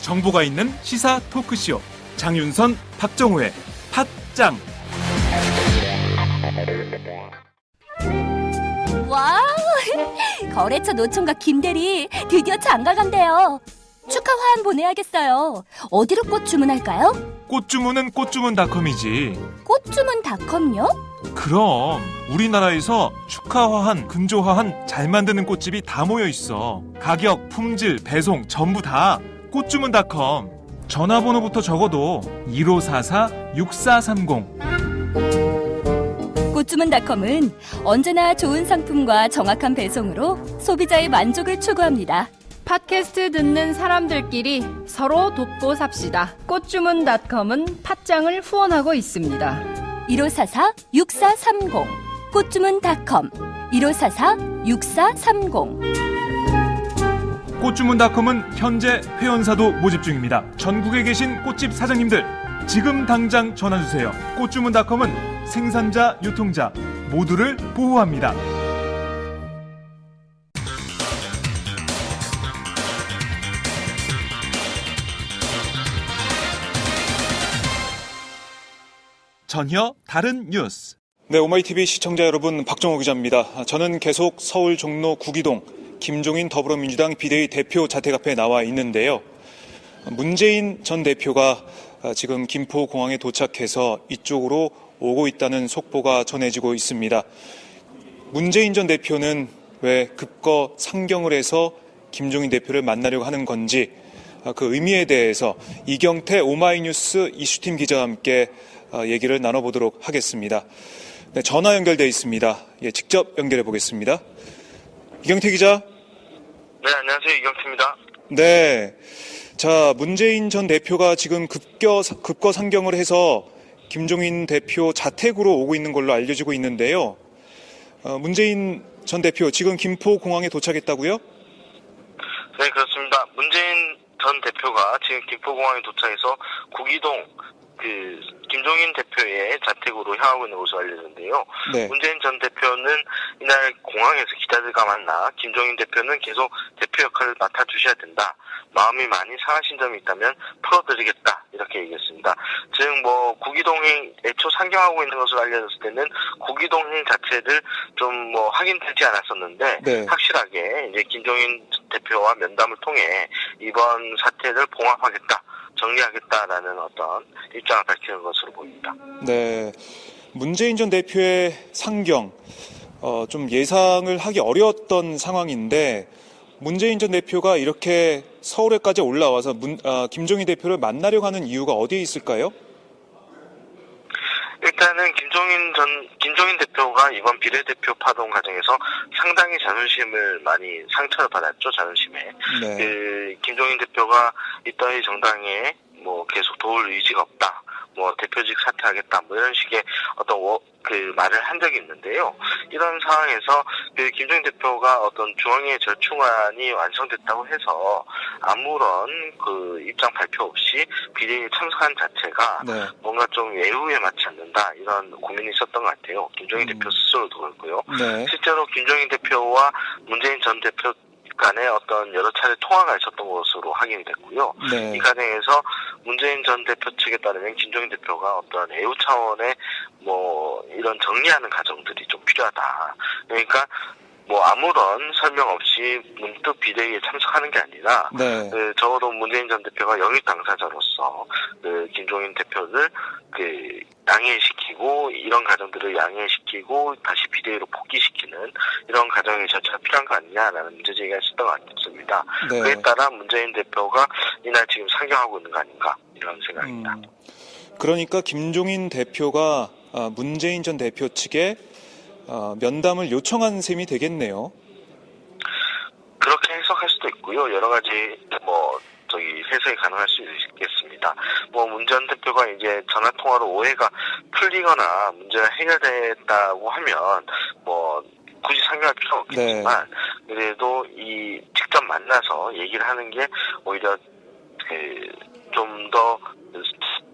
정보가 있는 시사 토크쇼 장윤선, 박정호의 팟짱. 와우! 거래처 노총각 김대리 드디어 장가간대요. 축하 화한 보내야겠어요. 어디로 꽃 주문할까요? 꽃 주문은 꽃주문닷컴이지. 꽃주문닷컴요? 그럼 우리나라에서 축하화한, 근조화한 잘 만드는 꽃집이 다 모여있어. 가격, 품질, 배송 전부 다 꽃주문닷컴. 전화번호부터 적어도 1544-6430. 꽃주문닷컴은 언제나 좋은 상품과 정확한 배송으로 소비자의 만족을 추구합니다. 팟캐스트 듣는 사람들끼리 서로 돕고 삽시다. 꽃주문닷컴은 팟짱을 후원하고 있습니다. 1544-6430. 꽃주문닷컴 1544-6430. 꽃주문닷컴은 현재 회원사도 모집 중입니다. 전국에 계신 꽃집 사장님들 지금 당장 전화주세요. 꽃주문닷컴은 생산자, 유통자 모두를 보호합니다. 전혀 다른 뉴스. 네, 오마이TV 시청자 여러분, 박정호 기자입니다. 저는 계속 서울 종로 구기동 김종인 더불어민주당 비대위 대표 자택 앞에 나와 있는데요. 문재인 전 대표가 지금 김포공항에 도착해서 이쪽으로 오고 있다는 속보가 전해지고 있습니다. 문재인 전 대표는 왜 급거상경을 해서 김종인 대표를 만나려고 하는 건지, 그 의미에 대해서 이경태 오마이뉴스 이슈팀 기자와 함께 얘기를 나눠보도록 하겠습니다. 네, 전화 연결되어 있습니다. 예, 직접 연결해 보겠습니다. 이경태 기자. 네, 안녕하세요. 이경태입니다. 네. 자, 문재인 전 대표가 지금 급거상경을 해서 김종인 대표 자택으로 오고 있는 걸로 알려지고 있는데요. 문재인 전 대표 지금 김포공항에 도착했다고요? 네, 그렇습니다. 문재인 전 대표가 지금 김포공항에 도착해서 구기동 김종인 대표의 자택으로 향하고 있는 것으로 알려졌는데요. 네. 문재인 전 대표는 이날 공항에서 기자들과 만나 김종인 대표는 계속 대표 역할을 맡아주셔야 된다. 마음이 많이 상하신 점이 있다면 풀어드리겠다. 이렇게 얘기했습니다. 즉, 구기동행 애초 상경하고 있는 것으로 알려졌을 때는 구기동행 자체를 좀 확인되지 않았었는데, 네. 확실하게 이제 김종인 대표와 면담을 통해 이번 사태를 봉합하겠다. 정리하겠다라는 어떤 입장을 밝히는 것으로 보입니다. 네, 문재인 전 대표의 상경, 좀 예상을 하기 어려웠던 상황인데 문재인 전 대표가 이렇게 서울에까지 올라와서 김종인 대표를 만나려고 하는 이유가 어디에 있을까요? 일단은 김종인 대표가 이번 비례대표 파동 과정에서 상당히 자존심을 많이 상처를 받았죠, 자존심에. 네. 김종인 대표가 있던 이 정당에 계속 도울 의지가 없다. 대표직 사퇴하겠다. 이런 식의 어떤 말을 한 적이 있는데요. 이런 상황에서 김종인 대표가 어떤 중앙의 절충안이 완성됐다고 해서 아무런 입장 발표 없이 비대위에 참석한 자체가 네. 뭔가 좀 예우에 맞지 않는다. 이런 고민이 있었던 것 같아요. 김종인 대표 스스로도 그렇고요. 네. 실제로 김종인 대표와 문재인 전 대표 간에 어떤 여러 차례 통화가 있었던 것으로 확인이 됐고요. 네. 이 과정에서 문재인 전 대표 측에 따르면 김종인 대표가 어떤 애우 차원의 이런 정리하는 과정들이 좀 필요하다. 그러니까 아무런 설명 없이 문득 비대위에 참석하는 게 아니라 네. 적어도 문재인 전 대표가 영입 당사자로서 김종인 대표를 양해시키고 이런 과정들을 양해시키고 다시 비대위로 복귀시키는 이런 과정의 절차가 필요한 거 아니냐라는 문제제기가 있었던 것 같습니다. 네. 그에 따라 문재인 대표가 이날 지금 상경하고 있는 거 아닌가 이런 생각입니다. 그러니까 김종인 대표가 문재인 전 대표 측에 면담을 요청한 셈이 되겠네요. 그렇게 해석할 수도 있고요. 여러 가지 해석이 가능할 수 있겠습니다. 문 전 대표가 이제 전화 통화로 오해가 풀리거나 문제가 해결됐다고 하면 굳이 상경할 필요는 없겠지만 네. 그래도 직접 만나서 얘기를 하는 게 오히려 좀 더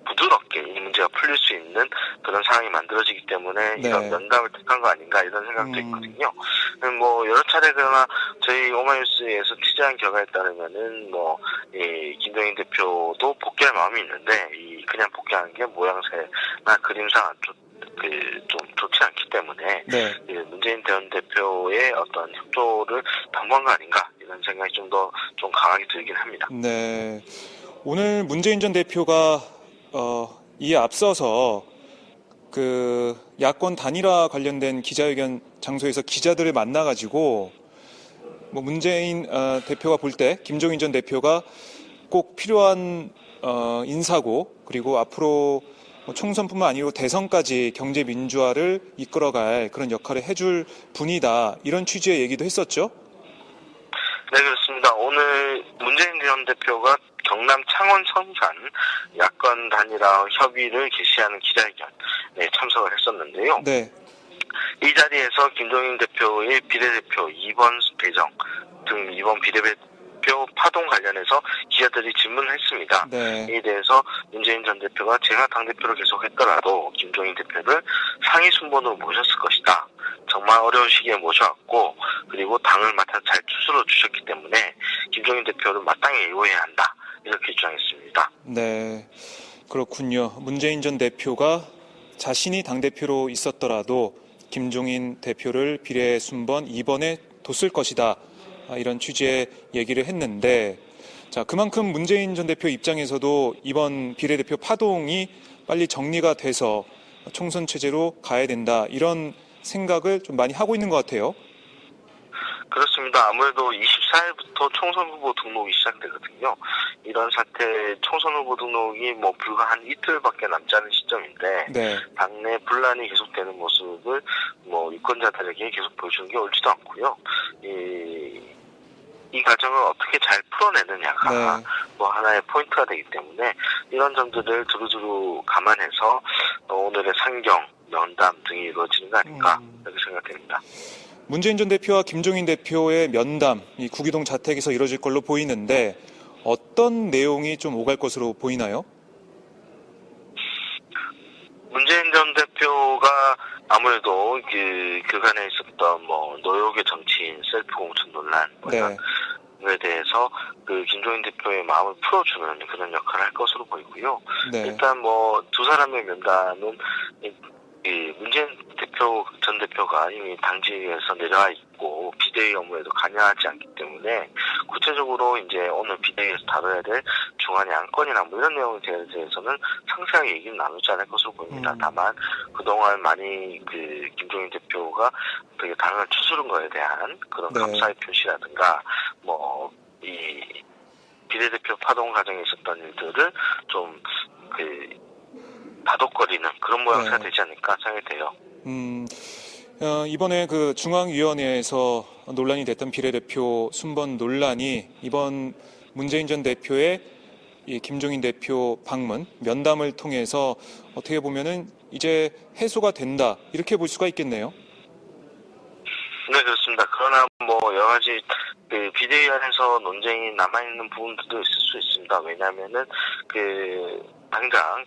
부드럽게 이 문제가 풀릴 수 있는 그런 상황이 만들어지기 때문에 네. 이런 면담을 택한 거 아닌가 이런 생각도 음. 있거든요. 뭐 여러 차례 그러나 저희 오마이뉴스에서 취재한 결과에 따르면은 뭐 이 김종인 대표도 복귀할 마음이 있는데 이 그냥 복귀하는 게 모양새나 그림상 좀 좋지 않기 때문에 네. 문재인 전 대표의 어떤 협조를 당부한 거 아닌가 이런 생각이 좀 더 좀 강하게 들긴 합니다. 네. 오늘 문재인 전 대표가 이에 앞서서 그 야권 단일화 관련된 기자회견 장소에서 기자들을 만나가지고 뭐 문재인 대표가 볼 때 김종인 전 대표가 꼭 필요한 인사고 그리고 앞으로 뭐 총선뿐만 아니고 대선까지 경제 민주화를 이끌어갈 그런 역할을 해줄 분이다 이런 취지의 얘기도 했었죠. 네, 그렇습니다. 오늘 문재인 전 대표가 경남 창원 성산 야권 단일화 협의를 개시하는 기자회견에 참석을 했었는데요. 네. 이 자리에서 김종인 대표의 비례대표 2번 배정 등 2번 비례대표 파동 관련해서 기자들이 질문을 했습니다. 네. 이에 대해서 문재인 전 대표가 제가 당대표를 계속했더라도 김종인 대표를 상위 순번으로 모셨을 것이다. 정말 어려운 시기에 모셔왔고 그리고 당을 맡아 잘 추스러 주셨기 때문에 김종인 대표를 마땅히 애호해야 한다. 이렇게 주장했습니다. 네. 그렇군요. 문재인 전 대표가 자신이 당대표로 있었더라도 김종인 대표를 비례 순번 2번에 뒀을 것이다. 이런 취지의 얘기를 했는데 자, 그만큼 문재인 전 대표 입장에서도 이번 비례대표 파동이 빨리 정리가 돼서 총선 체제로 가야 된다. 이런 생각을 좀 많이 하고 있는 것 같아요. 그렇습니다. 아무래도 24일부터 총선 후보 등록이 시작되거든요. 이런 사태 총선 후보 등록이 뭐 불과 한 이틀밖에 남지 않은 시점인데 네. 당내 분란이 계속되는 모습을 뭐 유권자들에게 계속 보여주는 게 옳지도 않고요. 이 과정을 어떻게 잘 풀어내느냐가 네. 뭐 하나의 포인트가 되기 때문에 이런 점들을 두루두루 감안해서 오늘의 상경, 면담 등이 이루어지는 거 아닌가 이렇게 생각됩니다. 문재인 전 대표와 김종인 대표의 면담, 이 구기동 자택에서 이뤄질 걸로 보이는데 어떤 내용이 좀 오갈 것으로 보이나요? 문재인 전 대표가 아무래도 그간에 있었던 뭐 노역의 정치인 셀프 공천 논란 에 대해서 그 김종인 대표의 마음을 풀어주는 그런 역할을 할 것으로 보이고요. 네. 일단 뭐 두 사람의 면담은 문재인 전 대표가 이미 당직에서 내려와 있고 비대위 업무에도 관여하지 않기 때문에 구체적으로 이제 오늘 비대위에서 다뤄야 될 중앙의 안건이나 뭐 이런 내용에 대해서는 상세하게 얘기는 나누지 않을 것으로 보입니다. 다만 그동안 많이 김종인 대표가 되게 당을 추스른 거에 대한 그런 감사의 표시라든가 뭐 이 비례대표 파동 과정에 있었던 일들을 좀 다독거리는 그런 모양새가 되지 않을까 생각이 돼요. 이번에 그 중앙위원회에서 논란이 됐던 비례대표 순번 논란이 이번 문재인 전 대표의 이 김종인 대표 방문, 면담을 통해서 어떻게 보면은 이제 해소가 된다 이렇게 볼 수가 있겠네요. 네, 그렇습니다. 그러나 뭐 여러 가지 비대위 안에서 논쟁이 남아있는 부분들도 있을 수 있습니다. 왜냐하면은 당장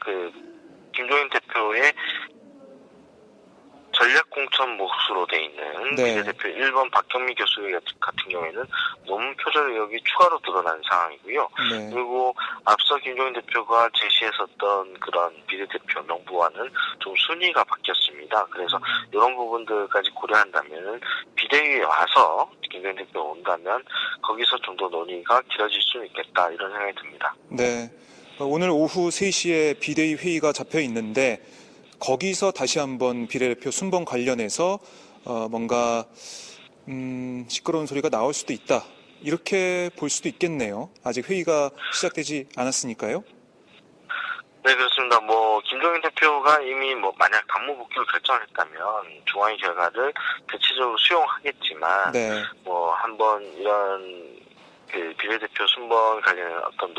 김종인 대표의 전략공천 몫으로 돼 있는 비례대표 1번 박경미 교수 같은 경우에는 논문 표절 의혹이 추가로 드러난 상황이고요. 그리고 앞서 김종인 대표가 제시했었던 그런 비례대표 명부와는 좀 순위가 바뀌었습니다. 그래서 이런 부분들까지 고려한다면 비대위에 와서 김종인 대표가 온다면 거기서 좀 더 논의가 길어질 수 있겠다 이런 생각이 듭니다. 네. 오늘 오후 3시에 비대위 회의가 잡혀 있는데 거기서 다시 한번 비례대표 순번 관련해서 뭔가 시끄러운 소리가 나올 수도 있다. 이렇게 볼 수도 있겠네요. 아직 회의가 시작되지 않았으니까요. 네, 그렇습니다. 뭐 김종인 대표가 이미 뭐 만약 당무 복귀를 결정했다면 중앙위 결과를 대체적으로 수용하겠지만 뭐 한번 이런 비례대표 순번 관련한 어떤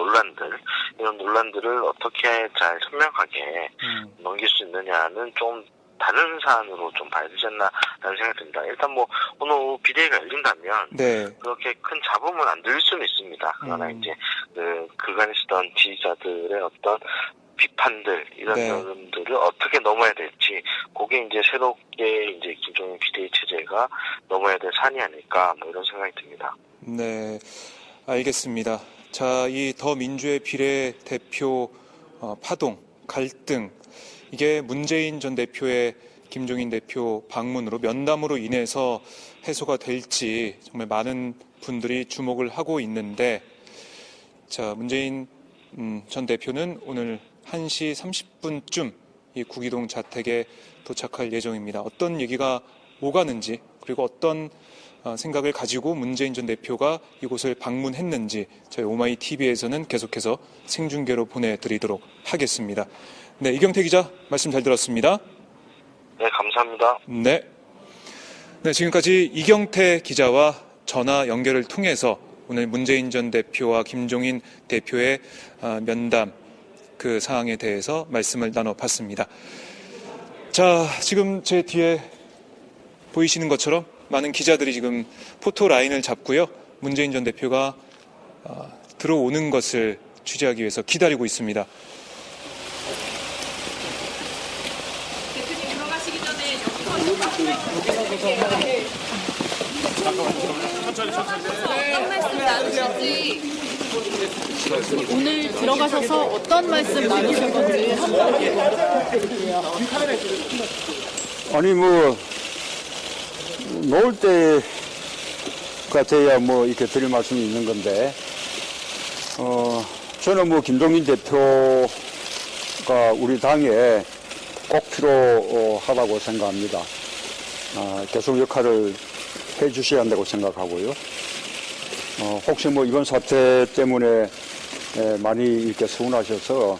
이런 논란들을 어떻게 잘 선명하게 넘길 수 있느냐는 좀 다른 사안으로 좀 봐야 되지 않나라는 생각이 듭니다. 일단 뭐 오늘 오후 비대위가 열린다면 그렇게 큰 잡음은 안 들릴 수는 있습니다. 그러나 이제 그간에 있었던 지지자들의 어떤 비판들 이런 점들을 어떻게 넘어야 될지 그게 이제 새롭게 이제 김종인 비대위 체제가 넘어야 될 산이 아닐까 뭐 이런 생각이 듭니다. 네, 알겠습니다. 자, 이 더민주의 비례대표 파동, 갈등 이게 문재인 전 대표의 김종인 대표 방문으로 면담으로 인해서 해소가 될지 정말 많은 분들이 주목을 하고 있는데 자, 문재인 전 대표는 오늘 1시 30분쯤 이 구기동 자택에 도착할 예정입니다. 어떤 얘기가 오가는지 그리고 어떤 생각을 가지고 문재인 전 대표가 이곳을 방문했는지 저희 오마이TV에서는 계속해서 생중계로 보내드리도록 하겠습니다. 네, 이경태 기자 말씀 잘 들었습니다. 네, 감사합니다. 네, 지금까지 이경태 기자와 전화 연결을 통해서 오늘 문재인 전 대표와 김종인 대표의 면담 그 사항에 대해서 말씀을 나눠봤습니다. 자, 지금 제 뒤에 보이시는 것처럼 많은 기자들이 지금 포토 라인을 잡고요. 문재인 전 대표가 들어오는 것을 취재하기 위해서 기다리고 있습니다. 대표님 들어가시기 전에 어떤 말씀 나누실지 오늘 들어가셔서 어떤 말씀 나누실 건지 한번 부탁드릴게요. 아니 놓을 때가 돼야 이렇게 드릴 말씀이 있는 건데 저는 김종인 대표가 우리 당에 꼭 필요하다고 생각합니다. 계속 역할을 해주셔야 한다고 생각하고요. 혹시 이번 사태 때문에 많이 이렇게 서운하셔서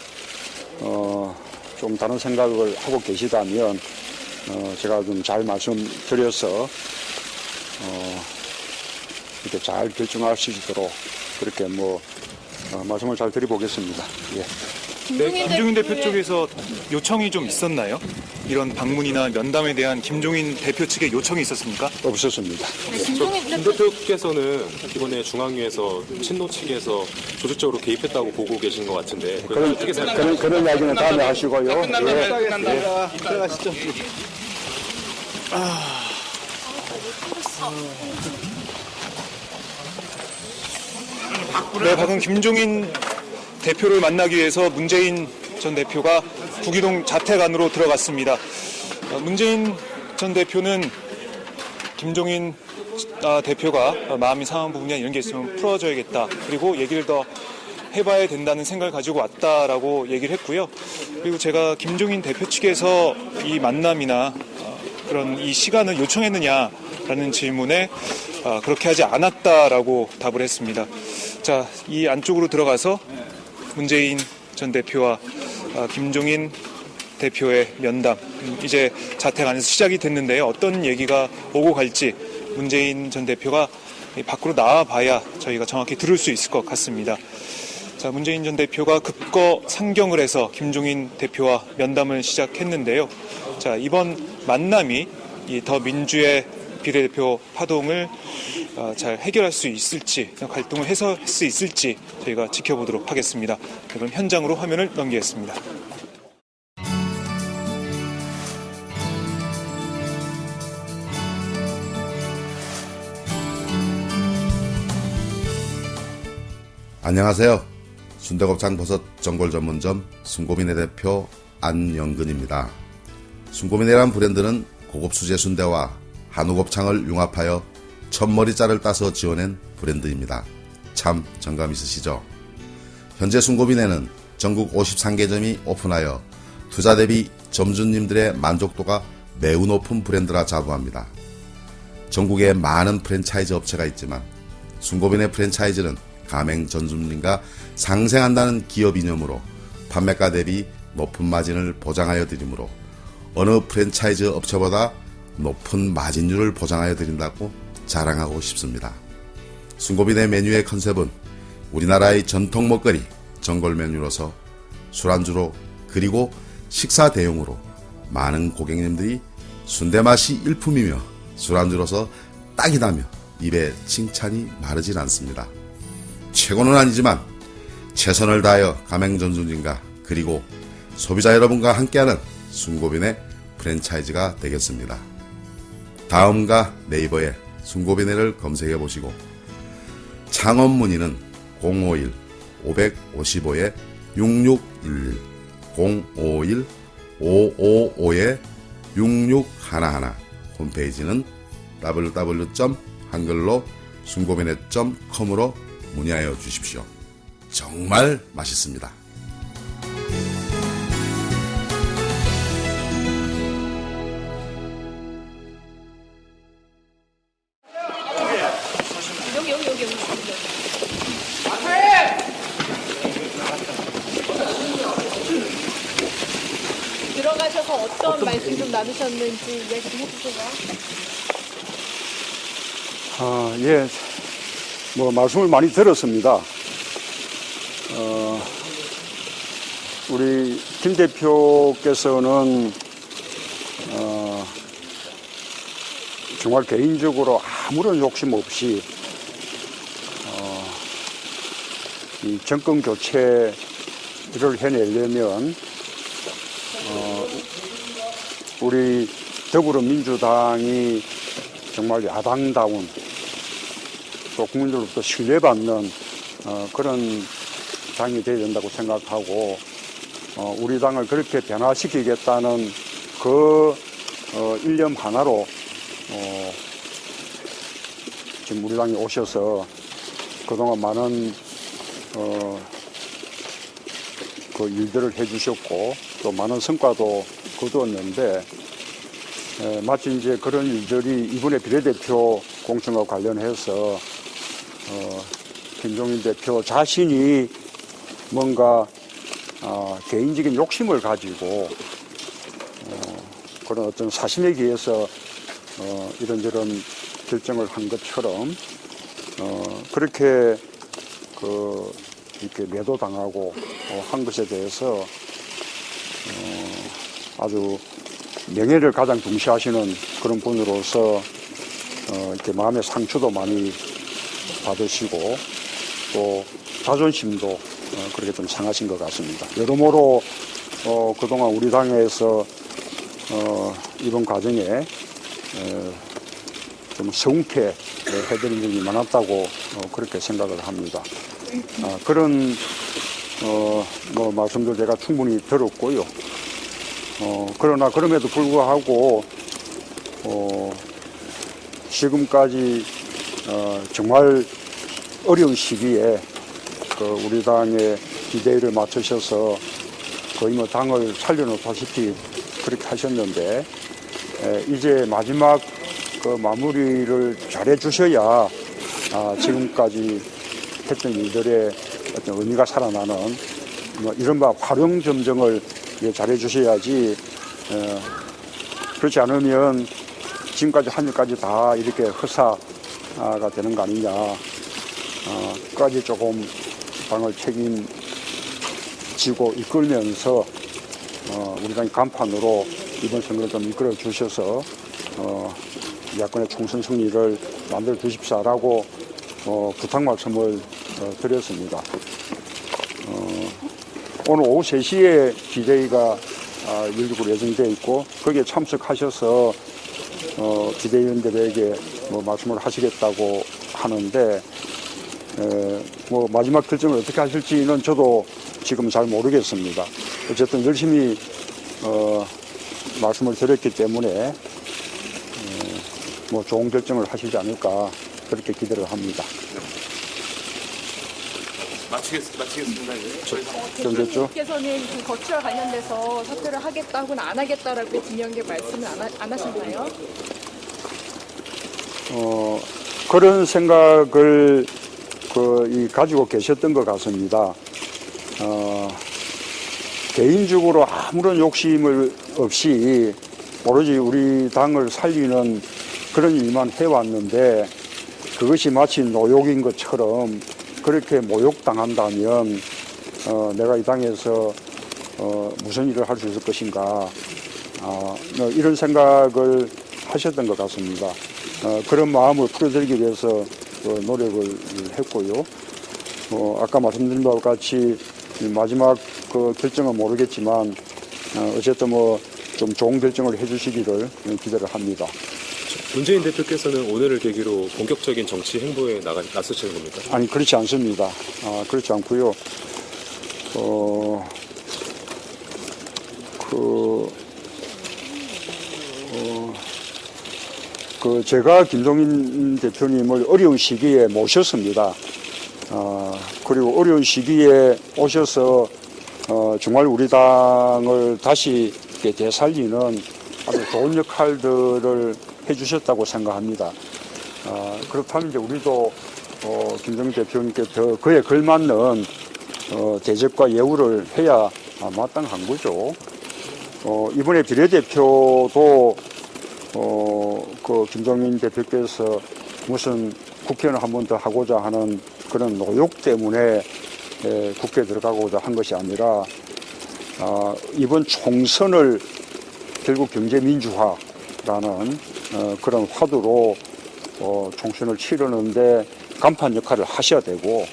좀 다른 생각을 하고 계시다면 제가 좀 잘 말씀드려서 이렇게 잘 결정할 수 있도록 그렇게 말씀을 잘 드려보겠습니다. 예. 김종인 대표 쪽에서 요청이 좀 있었나요? 이런 방문이나 면담에 대한 김종인 대표 측의 요청이 있었습니까? 없었습니다. 김 대표께서는 이번에 중앙위에서 친노 측에서 조직적으로 개입했다고 보고 계신 것 같은데 어떻게 생각하세요? 그런 이야기는 다음에 하시고요. 끝납니다. 들어가시죠. 네, 방금 김종인 대표를 만나기 위해서 문재인 전 대표가 구기동 자택 안으로 들어갔습니다. 문재인 전 대표는 김종인 대표가 마음이 상한 부분이나 이런 게 있으면 풀어줘야겠다. 그리고 얘기를 더 해봐야 된다는 생각을 가지고 왔다라고 얘기를 했고요. 그리고 제가 김종인 대표 측에서 이 만남이나 그런 이 시간을 요청했느냐라는 질문에 그렇게 하지 않았다라고 답을 했습니다. 자, 이 안쪽으로 들어가서 문재인 전 대표와 김종인 대표의 면담 이제 자택 안에서 시작이 됐는데요. 어떤 얘기가 오고 갈지 문재인 전 대표가 밖으로 나와봐야 저희가 정확히 들을 수 있을 것 같습니다. 자, 문재인 전 대표가 급거 상경을 해서 김종인 대표와 면담을 시작했는데요. 자, 이번 만남이 이 더민주의 비례대표 파동을 잘 해결할 수 있을지, 갈등을 해소할 수 있을지 저희가 지켜보도록 하겠습니다. 그럼 현장으로 화면을 넘기겠습니다. 안녕하세요. 순대곱창 버섯 전골 전문점 순고민의 대표 안영근입니다. 순고민이란 브랜드는 고급 수제 순대와 한우 곱창을 융합하여 첫머리살을 따서 지어낸 브랜드입니다. 참 정감 있으시죠? 현재 순고민에는 전국 53개점이 오픈하여 투자 대비 점주님들의 만족도가 매우 높은 브랜드라 자부합니다. 전국에 많은 프랜차이즈 업체가 있지만 순고민의 프랜차이즈는 가맹 점주님과 상생한다는 기업 이념으로 판매가 대비 높은 마진을 보장하여 드리므로 어느 프랜차이즈 업체보다 높은 마진율을 보장하여 드린다고 자랑하고 싶습니다. 순고민의 메뉴의 컨셉은 우리나라의 전통 먹거리 전골 메뉴로서 술안주로 그리고 식사 대용으로 많은 고객님들이 순대 맛이 일품이며 술안주로서 딱이다며 입에 칭찬이 마르질 않습니다. 최고는 아니지만 최선을 다하여 가맹점주님과 그리고 소비자 여러분과 함께하는 순고빈의 프랜차이즈가 되겠습니다. 다음과 네이버에 순고빈회를 검색해 보시고 창업 문의는 051-555-6611 051-555-6611 홈페이지는 www.한글로-순고빈회.com으로 문의하여 주십시오. 정말 맛있습니다. 들어가셔서 어떤 말씀 좀 나누셨는지 이야기 좀 해주세요. 예, 말씀을 많이 들었습니다. 우리 김 대표께서는 정말 개인적으로 아무런 욕심 없이 이 정권 교체를 해내려면 우리 더불어민주당이 정말 야당다운 또 국민들로부터 신뢰받는 그런 당이 되어야 된다고 생각하고 우리 당을 그렇게 변화시키겠다는 그 일념 하나로 지금 우리 당에 오셔서 그동안 많은 그 일들을 해주셨고 또 많은 성과도 거두었는데 마치 이제 그런 일들이 이번에 비례대표 공천과 관련해서 김종인 대표 자신이 뭔가 개인적인 욕심을 가지고 그런 어떤 사심에 기해서 이런저런 결정을 한 것처럼 그렇게 이렇게 매도당하고 한 것에 대해서 아주 명예를 가장 중시하시는 그런 분으로서 이렇게 마음의 상처도 많이 받으시고 또 자존심도 그렇게 좀 상하신 것 같습니다. 여러모로 그동안 우리 당에서 이번 과정에 좀 성쾌 해드린 적이 많았다고 그렇게 생각을 합니다. 그런 말씀도 제가 충분히 들었고요. 그러나 그럼에도 불구하고 지금까지 정말 어려운 시기에 우리 당의 비대위를 맡으셔서 거의 당을 살려놓다시피 그렇게 하셨는데 이제 마지막 마무리를 잘해 주셔야 지금까지 했던 일들의 어떤 의미가 살아나는 이른바 활용점정을 잘해 주셔야지 그렇지 않으면 지금까지 한 일까지 다 이렇게 허사가 되는 거 아니냐 까지 조금 당을 책임지고 이끌면서 우리 당의 간판으로 이번 선거를 좀 이끌어 주셔서 야권의 총선 승리를 만들어 주십사라고 부탁 말씀을 드렸습니다. 오늘 오후 3시에 비대위가 열리기로 예정되어 있고 거기에 참석하셔서 비대위원들에게 말씀을 하시겠다고 하는데 마지막 결정을 어떻게 하실지는 저도 지금 잘 모르겠습니다. 어쨌든 열심히 말씀을 드렸기 때문에 좋은 결정을 하시지 않을까 그렇게 기대를 합니다. 마치겠습니다. 대표님께서는 그 거취와 관련돼서 사퇴를 하겠다고는 안 하겠다라고 분명하게 말씀을 안 하셨나요? 그런 생각을 가지고 계셨던 것 같습니다. 개인적으로 아무런 욕심을 없이 오로지 우리 당을 살리는 그런 일만 해왔는데 그것이 마치 노욕인 것처럼 그렇게 모욕당한다면 내가 이 당에서 무슨 일을 할 수 있을 것인가 이런 생각을 하셨던 것 같습니다. 그런 마음을 풀어드리기 위해서 노력을 했고요. 아까 말씀드린 바와 같이 마지막 그 결정은 모르겠지만 어쨌든 뭐 좀 좋은 결정을 해주시기를 기대를 합니다. 문재인 대표께서는 오늘을 계기로 본격적인 정치 행보에 나서시는 겁니까? 아니 그렇지 않습니다. 그렇지 않고요. 제가 김종인 대표님을 어려운 시기에 모셨습니다. 그리고 어려운 시기에 오셔서 정말 우리 당을 다시 이렇게 되살리는 아주 좋은 역할들을 해주셨다고 생각합니다. 그렇다면 이제 우리도 김종인 대표님께 더 그에 걸맞는 대접과 예우를 해야 마땅한 거죠. 이번에 비례대표도 그 김종인 대표께서 무슨 국회의원을 한 번 더 하고자 하는 그런 노욕 때문에 국회에 들어가고자 한 것이 아니라 이번 총선을 결국 경제민주화라는 그런 화두로 총선을 치르는데 간판 역할을 하셔야 되고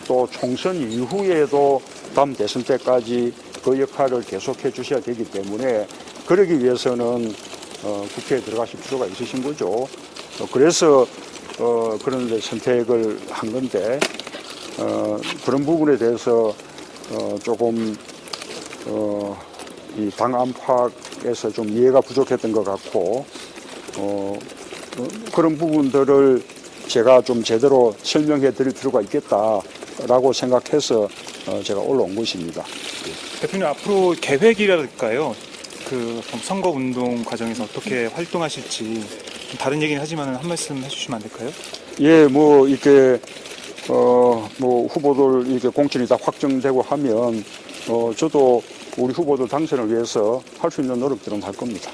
또 총선 이후에도 다음 대선 때까지 그 역할을 계속해 주셔야 되기 때문에 그러기 위해서는 국회에 들어가실 필요가 있으신 거죠. 그래서 그런 데 선택을 한 건데 그런 부분에 대해서 조금 이 당 안팎에서 좀 이해가 부족했던 것 같고 그런 부분들을 제가 좀 제대로 설명해 드릴 필요가 있겠다라고 생각해서 제가 올라온 것입니다. 대표님 앞으로 계획이랄까요? 그 선거운동 과정에서 어떻게 활동하실지 좀 다른 얘기는 하지만 한 말씀 해주시면 안 될까요? 예, 뭐 이렇게 뭐 후보들 이렇게 공천이 다 확정되고 하면 저도 우리 후보들 당선을 위해서 할 수 있는 노력들은 할 겁니다.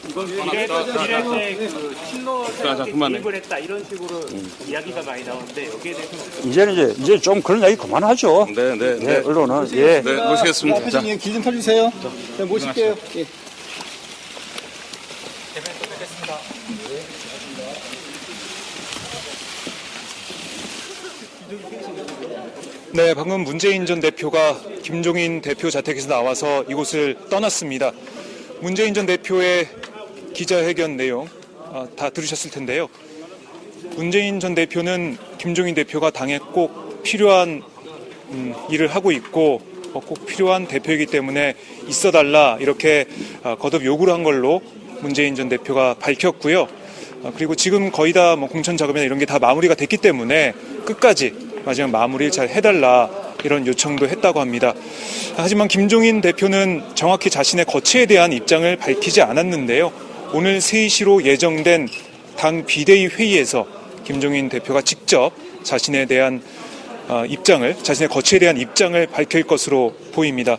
이번 비례 때그 친노세력이 개입을 했다 이런 식으로 이야기가 많이 나오는데 여기에 대해서 이제 좀 그런 이야기 그만하죠. 네, 언론은 예. 네, 모시겠습니다. 회장님 길 좀 펴주세요. 네, 모실게요. 예. 네, 방금 문재인 전 대표가 김종인 대표 자택에서 나와서 이곳을 떠났습니다. 문재인 전 대표의 기자회견 내용 다 들으셨을 텐데요. 문재인 전 대표는 김종인 대표가 당에 꼭 필요한 일을 하고 있고 꼭 필요한 대표이기 때문에 있어달라 이렇게 거듭 요구를 한 걸로 문재인 전 대표가 밝혔고요. 그리고 지금 거의 다 뭐 공천 작업이나 이런 게 다 마무리가 됐기 때문에 끝까지 마지막 마무리를 잘 해달라 이런 요청도 했다고 합니다. 하지만 김종인 대표는 정확히 자신의 거취에 대한 입장을 밝히지 않았는데요. 오늘 3시로 예정된 당 비대위 회의에서 김종인 대표가 직접 자신에 대한 자신의 거취에 대한 입장을 밝힐 것으로 보입니다.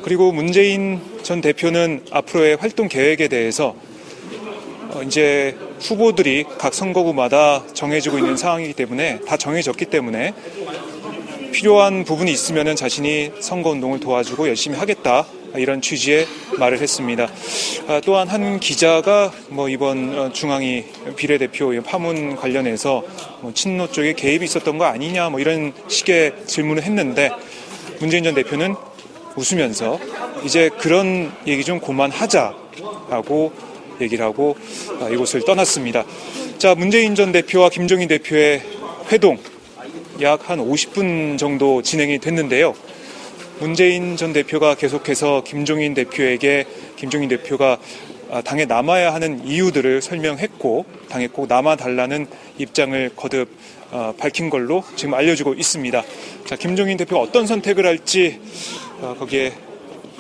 그리고 문재인 전 대표는 앞으로의 활동 계획에 대해서 이제 후보들이 각 선거구마다 정해지고 있는 상황이기 때문에 다 정해졌기 때문에 필요한 부분이 있으면 자신이 선거운동을 도와주고 열심히 하겠다 이런 취지의 말을 했습니다. 또한 한 기자가 이번 중앙위 비례대표 파문 관련해서 친노 쪽에 개입이 있었던 거 아니냐 이런 식의 질문을 했는데 문재인 전 대표는 웃으면서 이제 그런 얘기 좀 그만하자라고 얘기를 하고 이곳을 떠났습니다. 자, 문재인 전 대표와 김종인 대표의 회동 약 한 50분 정도 진행이 됐는데요. 문재인 전 대표가 계속해서 김종인 대표에게 김종인 대표가 당에 남아야 하는 이유들을 설명했고 당에 꼭 남아달라는 입장을 거듭 밝힌 걸로 지금 알려지고 있습니다. 자, 김종인 대표가 어떤 선택을 할지 거기에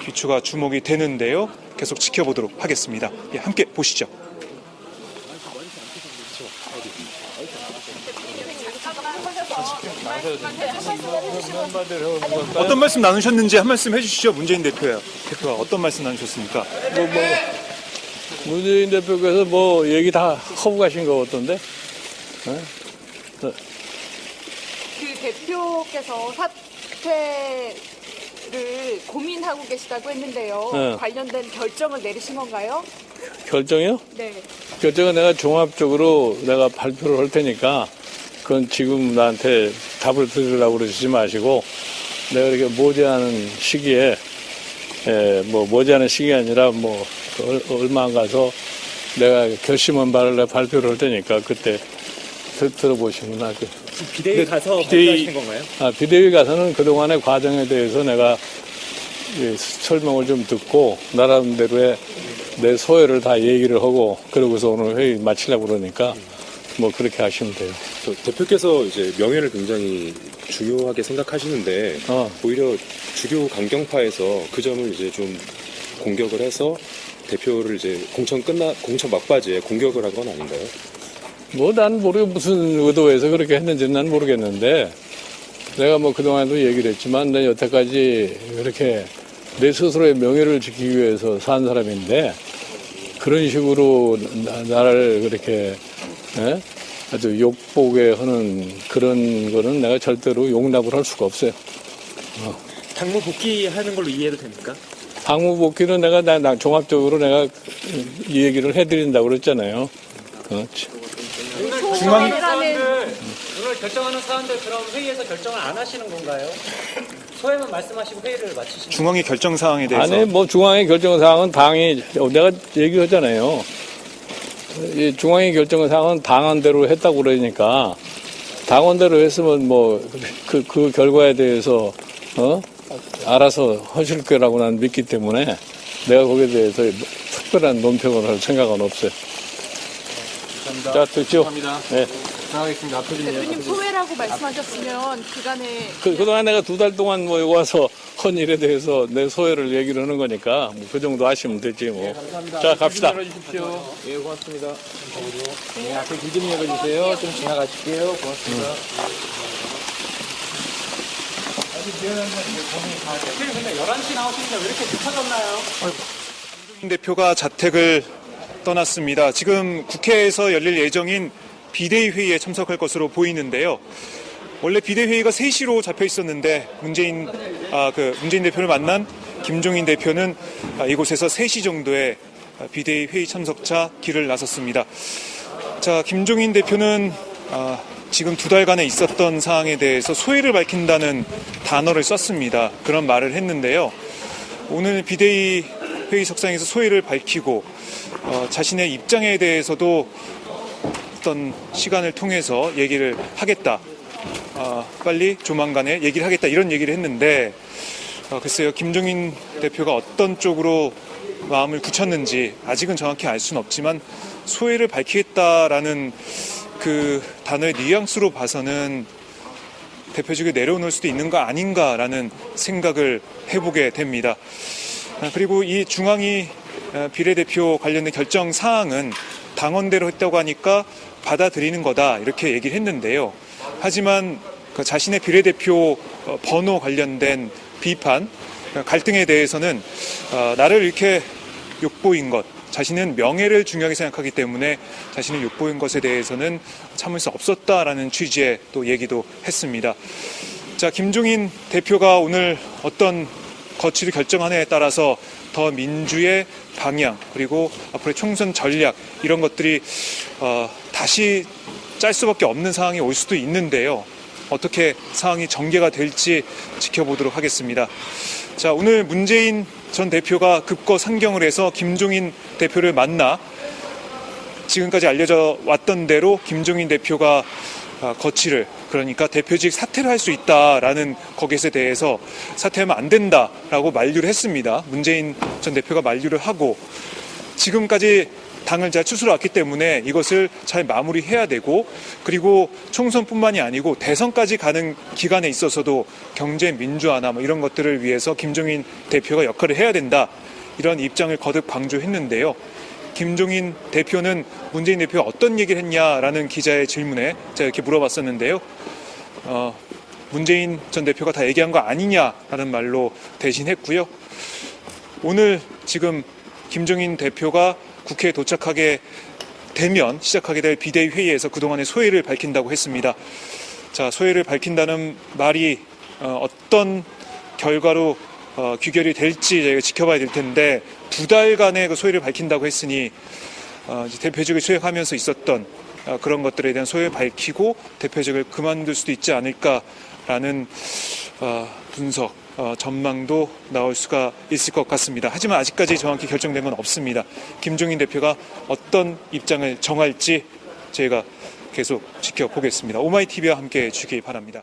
귀추가 주목이 되는데요. 계속 지켜보도록 하겠습니다. 예, 함께 보시죠. 어떤 말씀 나누셨는지 한 말씀 해주시죠. 문재인 대표가 어떤 말씀 나누셨습니까? 문재인 대표께서 얘기 다 하고 가신 거 같던데? 그 대표께서 사퇴를 고민하고 계시다고 했는데요. 네. 관련된 결정을 내리신 건가요? 결정이요? 네. 결정은 내가 종합적으로 내가 발표를 할 테니까 그건 지금 나한테 답을 드리려고 그러시지 마시고 내가 이렇게 머지않은 시기에 뭐 머지않은 시기가 아니라 뭐 얼마 안 가서 내가 결심한 바를 발표를 할 테니까 그때 들어보시구나. 비대위 가서 발표하시는 건가요? 비대위 가서는 그동안의 과정에 대해서 내가 설명을 좀 듣고 나름대로의 내 소회를 다 얘기를 하고 그러고서 오늘 회의 마치려고 그러니까 뭐 그렇게 하시면 돼요. 대표께서 이제 명예를 굉장히 중요하게 생각하시는데 오히려 주류 강경파에서 그 점을 이제 좀 공격을 해서 대표를 이제 공천 막바지에 공격을 한 건 아닌가요? 뭐 난 무슨 의도에서 그렇게 했는지는 난 모르겠는데 내가 뭐 그동안도 얘기를 했지만 내 여태까지 그렇게 내 스스로의 명예를 지키기 위해서 산 사람인데 그런 식으로 나를 그렇게 아주 욕보게 하는 그런 거는 내가 절대로 용납을 할 수가 없어요. 당무 복귀하는 걸로 이해도 됩니까? 당무 복귀는 내가 종합적으로 내가 이 얘기를 해드린다고 그랬잖아요. 중앙이 오늘 결정하는 사안들 그럼 회의에서 결정을 안 하시는 건가요? 소회만 말씀하시고 회의를 마치시는 중앙의 결정 사항에 대해서 아니 뭐 중앙의 결정 사항은 당이 내가 얘기하잖아요. 이 중앙의 결정 사항은 당원대로 했다고 그러니까 당원대로 했으면 뭐 그 결과에 대해서 알아서 하실 거라고 난 믿기 때문에 내가 거기에 대해서 특별한 논평을 할 생각은 없어요. 감사합니다. 자, 듣죠? 감사합니다. 네. 나가겠습니다. 대표님 소외라고 말씀하셨으면 그간에 그동안 내가 2달 동안 뭐 여기 와서 한 일에 대해서 내 소회를 얘기를 하는 거니까 뭐 그 정도 하시면 되지 뭐. 네, 감사합니다. 자, 갑시다. 열어주십시오. 예, 고맙습니다. 네, 앞에 길 좀 열어주세요. 좀 지나가실게요. 고맙습니다. 대표님 근데 11시 나오시니까 왜 이렇게 늦어졌나요? 김종인 대표가 자택을 떠났습니다. 지금 국회에서 열릴 예정인 비대위 회의에 참석할 것으로 보이는데요. 원래 비대위 회의가 3시로 잡혀 있었는데 문재인 대표를 만난 김종인 대표는 이곳에서 3시 정도에 비대위 회의 참석차 길을 나섰습니다. 자, 김종인 대표는 지금 2달간에 있었던 사항에 대해서 소회를 밝힌다는 단어를 썼습니다. 그런 말을 했는데요. 오늘 비대위 회의석상에서 소회를 밝히고 자신의 입장에 대해서도 어떤 시간을 통해서 얘기를 하겠다. 빨리 조만간에 얘기를 하겠다. 이런 얘기를 했는데 글쎄요. 김종인 대표가 어떤 쪽으로 마음을 굳혔는지 아직은 정확히 알 수는 없지만 소회를 밝히겠다라는 그 단어의 뉘앙스로 봐서는 대표직을 내려놓을 수도 있는 거 아닌가라는 생각을 해보게 됩니다. 그리고 이 중앙위 비례대표 관련된 결정 사항은 당원대로 했다고 하니까 받아들이는 거다 이렇게 얘기를 했는데요. 하지만 자신의 비례대표 번호 관련된 비판, 갈등에 대해서는 나를 이렇게 욕보인 것, 자신은 명예를 중요하게 생각하기 때문에 자신을 욕보인 것에 대해서는 참을 수 없었다라는 취지의 또 얘기도 했습니다. 자, 김종인 대표가 오늘 어떤 거취를 결정하느냐에 따라서 더 민주의 방향 그리고 앞으로의 총선 전략 이런 것들이 다시 짤 수밖에 없는 상황이 올 수도 있는데요. 어떻게 상황이 전개가 될지 지켜보도록 하겠습니다. 자, 오늘 문재인 전 대표가 급거상경을 해서 김종인 대표를 만나 지금까지 알려져 왔던 대로 김종인 대표가 거취를 그러니까 대표직 사퇴를 할 수 있다라는 것에 대해서 사퇴하면 안 된다라고 만류를 했습니다. 문재인 전 대표가 만류를 하고 지금까지 당을 잘 추스러 왔기 때문에 이것을 잘 마무리해야 되고 그리고 총선뿐만이 아니고 대선까지 가는 기간에 있어서도 경제 민주화나 뭐 이런 것들을 위해서 김종인 대표가 역할을 해야 된다. 이런 입장을 거듭 강조했는데요. 김종인 대표는 문재인 대표가 어떤 얘기를 했냐라는 기자의 질문에 제가 이렇게 물어봤었는데요. 문재인 전 대표가 다 얘기한 거 아니냐라는 말로 대신했고요. 오늘 지금 김종인 대표가 국회에 도착하게 되면 시작하게 될 비대위 회의에서 그동안의 소회를 밝힌다고 했습니다. 자, 소회를 밝힌다는 말이 어떤 결과로 귀결이 될지 저희가 지켜봐야 될 텐데 2달간의 그 소회를 밝힌다고 했으니 대표직을 수행하면서 있었던 그런 것들에 대한 소회를 밝히고 대표직을 그만둘 수도 있지 않을까 라는 분석, 전망도 나올 수가 있을 것 같습니다. 하지만 아직까지 정확히 결정된 건 없습니다. 김종인 대표가 어떤 입장을 정할지 저희가 계속 지켜보겠습니다. 오마이TV와 함께 해주시기 바랍니다.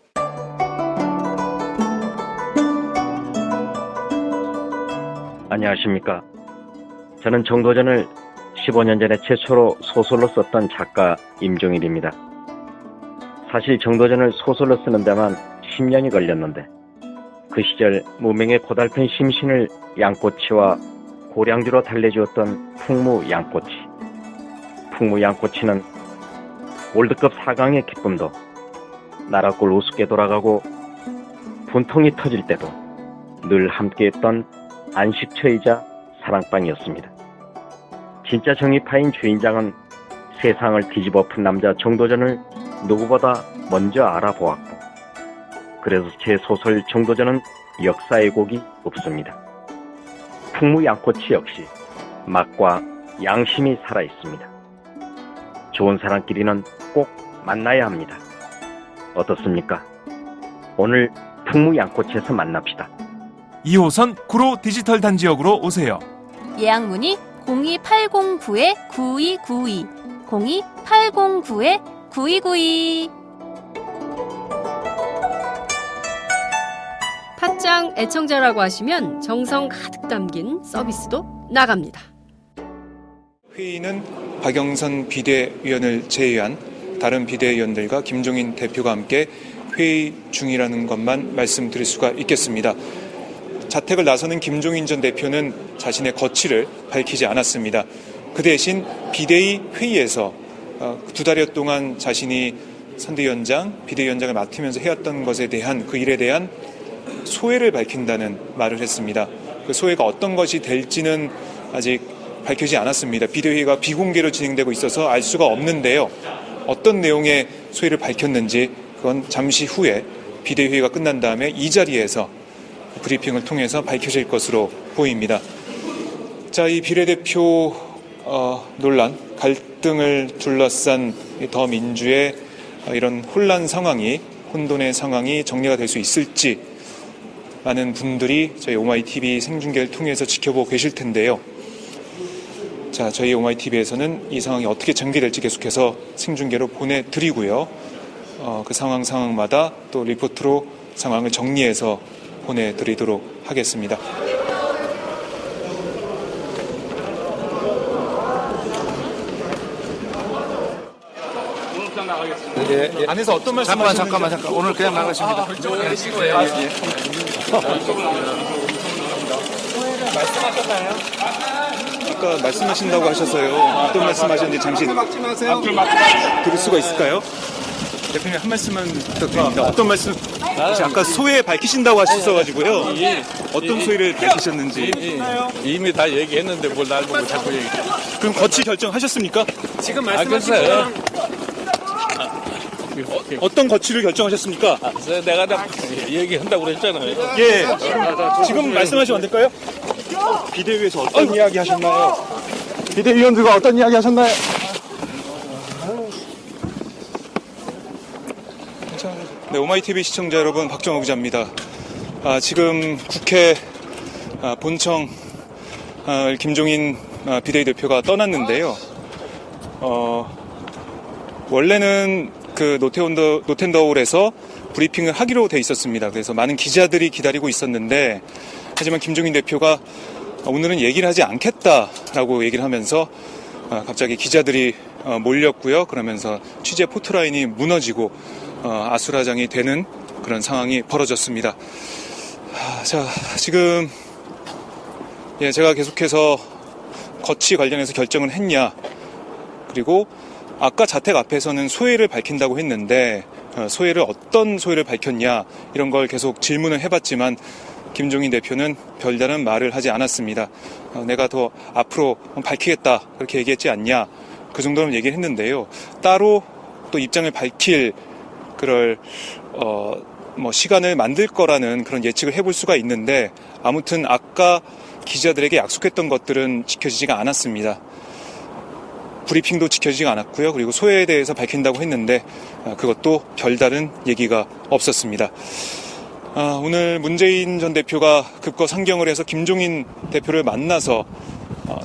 안녕하십니까. 저는 정도전을 15년 전에 최초로 소설로 썼던 작가 임종일입니다. 사실 정도전을 소설로 쓰는 데만 10년이 걸렸는데 그 시절 무명의 고달픈 심신을 양꼬치와 고량주로 달래주었던 풍무 양꼬치. 풍무 양꼬치는 월드컵 4강의 기쁨도 나라골 우습게 돌아가고 분통이 터질 때도 늘 함께했던 안식처이자 사랑방이었습니다. 진짜 정의파인 주인장은 세상을 뒤집어 푼 남자 정도전을 누구보다 먼저 알아보았고, 그래서 제 소설 정도전은 역사의 곡이 없습니다. 풍무 양꼬치 역시 맛과 양심이 살아있습니다. 좋은 사람끼리는 꼭 만나야 합니다. 어떻습니까? 오늘 풍무 양꼬치에서 만납시다. 2호선 구로 디지털 단지역으로 오세요. 예약 문의 02809-9292, 02809-9292. 팟짱 애청자라고 하시면 정성 가득 담긴 서비스도 나갑니다. 회의는 박영선 비대위원을 제외한 다른 비대위원들과 김종인 대표가 함께 회의 중이라는 것만 말씀드릴 수가 있겠습니다. 자택을 나서는 김종인 전 대표는 자신의 거취를 밝히지 않았습니다. 그 대신 비대위 회의에서 2달여 동안 자신이 선대위원장, 비대위원장을 맡으면서 해왔던 것에 대한 그 일에 대한 소회를 밝힌다는 말을 했습니다. 그 소회가 어떤 것이 될지는 아직 밝혀지지 않았습니다. 비대위가 비공개로 진행되고 있어서 알 수가 없는데요. 어떤 내용의 소회를 밝혔는지 그건 잠시 후에 비대위가 끝난 다음에 이 자리에서 브리핑을 통해서 밝혀질 것으로 보입니다. 자, 이 비례대표 논란, 갈등을 둘러싼 더민주의 이런 혼돈의 상황이 정리가 될 수 있을지 많은 분들이 저희 오마이TV 생중계를 통해서 지켜보고 계실 텐데요. 자, 저희 오마이TV에서는 이 상황이 어떻게 전개될지 계속해서 생중계로 보내드리고요. 그 상황마다 또 리포트로 상황을 정리해서 보내드리도록 하겠습니다. 예. 안에서 어떤 말씀 잠깐만. 오늘 그냥 나가십니다. 말씀하셨나요? 아까 말씀하신다고 하셔서요. 어떤 말씀하셨는지 잠시 들을 수가 있을까요? 대표님 한 말씀만 부탁드립니다. 어떤 말씀? 아까 소회 밝히신다고 하셨어가지고요. 어떤 소회를 밝히셨는지. 이미 다 얘기했는데 뭘 날 보고 자꾸 얘기해. 그럼 거취 결정하셨습니까? 지금 말씀하신 건 어떤 거취를 결정하셨습니까? 내가 다 얘기한다고 그랬잖아요. 예. 지금 말씀하시면 안 될까요? 비대위에서 어떤 이야기 하셨나요? 비대위원들과 어떤 이야기 하셨나요? 네, 오마이TV 시청자 여러분, 박정호 기자입니다. 지금 국회 본청 김종인 비대위 대표가 떠났는데요. 원래는 그 노텐더홀에서 브리핑을 하기로 돼 있었습니다. 그래서 많은 기자들이 기다리고 있었는데, 하지만 김종인 대표가 오늘은 얘기를 하지 않겠다라고 얘기를 하면서 갑자기 기자들이 몰렸고요. 그러면서 취재 포트라인이 무너지고 아수라장이 되는 그런 상황이 벌어졌습니다. 자, 지금 제가 계속해서 거취 관련해서 결정을 했냐, 그리고 아까 자택 앞에서는 소회를 밝힌다고 했는데 소회를 어떤 소회를 밝혔냐, 이런 걸 계속 질문을 해봤지만 김종인 대표는 별다른 말을 하지 않았습니다. 내가 더 앞으로 밝히겠다 그렇게 얘기했지 않냐, 그 정도는 얘기를 했는데요. 따로 또 입장을 밝힐 그럴 시간을 만들 거라는 그런 예측을 해볼 수가 있는데, 아무튼 아까 기자들에게 약속했던 것들은 지켜지지가 않았습니다. 브리핑도 지켜지지 않았고요. 그리고 소회에 대해서 밝힌다고 했는데 그것도 별다른 얘기가 없었습니다. 오늘 문재인 전 대표가 급거상경을 해서 김종인 대표를 만나서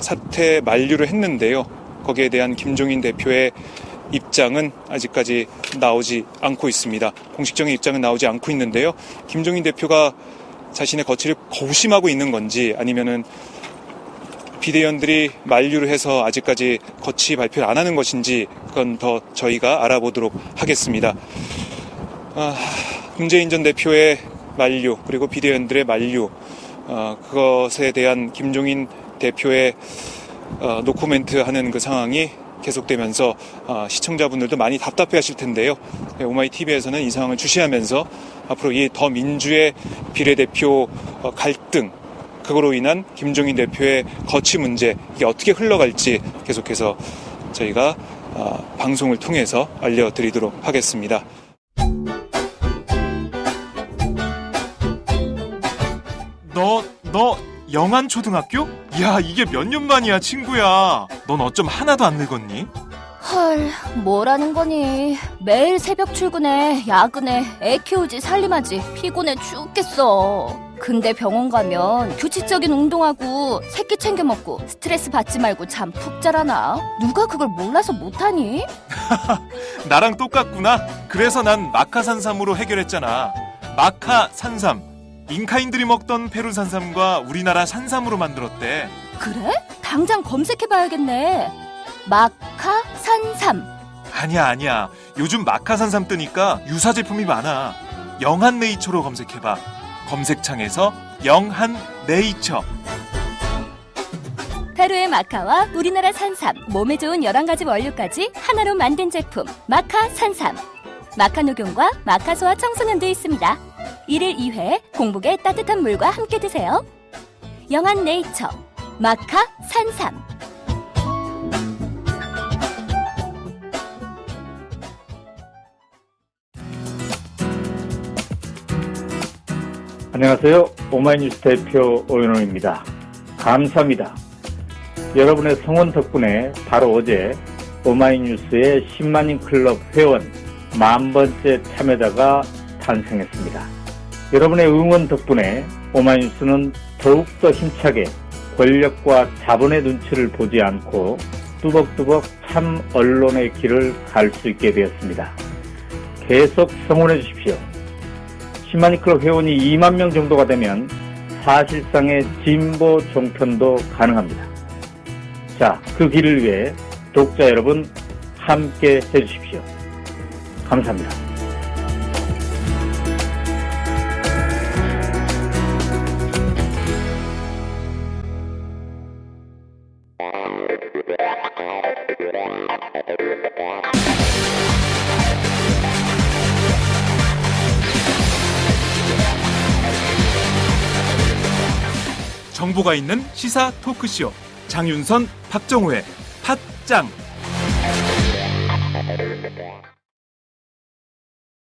사퇴 만류를 했는데요. 거기에 대한 김종인 대표의 입장은 아직까지 나오지 않고 있습니다. 공식적인 입장은 나오지 않고 있는데요. 김종인 대표가 자신의 거취를 고심하고 있는 건지 아니면은 비대위원들이 만류를 해서 아직까지 거취 발표를 안 하는 것인지 그건 더 저희가 알아보도록 하겠습니다. 문재인 전 대표의 만류 그리고 비대위원들의 만류 그것에 대한 김종인 대표의 노코멘트하는 그 상황이 계속되면서 시청자분들도 많이 답답해하실 텐데요. 오마이TV에서는 이 상황을 주시하면서 앞으로 이 더민주의 비례대표 갈등 그거로 인한 김종인 대표의 거취 문제 이게 어떻게 흘러갈지 계속해서 저희가 방송을 통해서 알려드리도록 하겠습니다. 너 영안초등학교? 야, 이게 몇 년 만이야, 친구야. 넌 어쩜 하나도 안 늙었니? 헐, 뭐라는 거니. 매일 새벽 출근해, 야근해, 애 키우지 살림하지 피곤해 죽겠어. 근데 병원 가면 규칙적인 운동하고 새끼 챙겨 먹고 스트레스 받지 말고 잠 푹 자라나? 누가 그걸 몰라서 못하니? 나랑 똑같구나. 그래서 난 마카산삼으로 해결했잖아. 마카산삼. 잉카인들이 먹던 페루 산삼과 우리나라 산삼으로 만들었대. 그래? 당장 검색해봐야겠네. 마카산삼. 아니야. 요즘 마카산삼 뜨니까 유사 제품이 많아. 영한네이처로 검색해봐. 검색창에서 영한네이처. 페루의 마카와 우리나라 산삼, 몸에 좋은 11가지 원료까지 하나로 만든 제품 마카산삼. 마카 녹용과 마카소와 청소년도 있습니다. 1일 2회 공복에 따뜻한 물과 함께 드세요. 영한네이처 마카산삼. 안녕하세요. 오마이뉴스 대표 오연호입니다. 감사합니다. 여러분의 성원 덕분에 바로 어제 오마이뉴스의 10만인 클럽 회원 10,000번째 참여자가 탄생했습니다. 여러분의 응원 덕분에 오마이뉴스는 더욱더 힘차게 권력과 자본의 눈치를 보지 않고 뚜벅뚜벅 참 언론의 길을 갈 수 있게 되었습니다. 계속 성원해 주십시오. 10만인 클럽 회원이 2만 명 정도가 되면 사실상의 진보 종편도 가능합니다. 자, 그 길을 위해 독자 여러분 함께 해주십시오. 감사합니다. 정보가 있는 시사 토크쇼 장윤선, 박정호의 팟짱.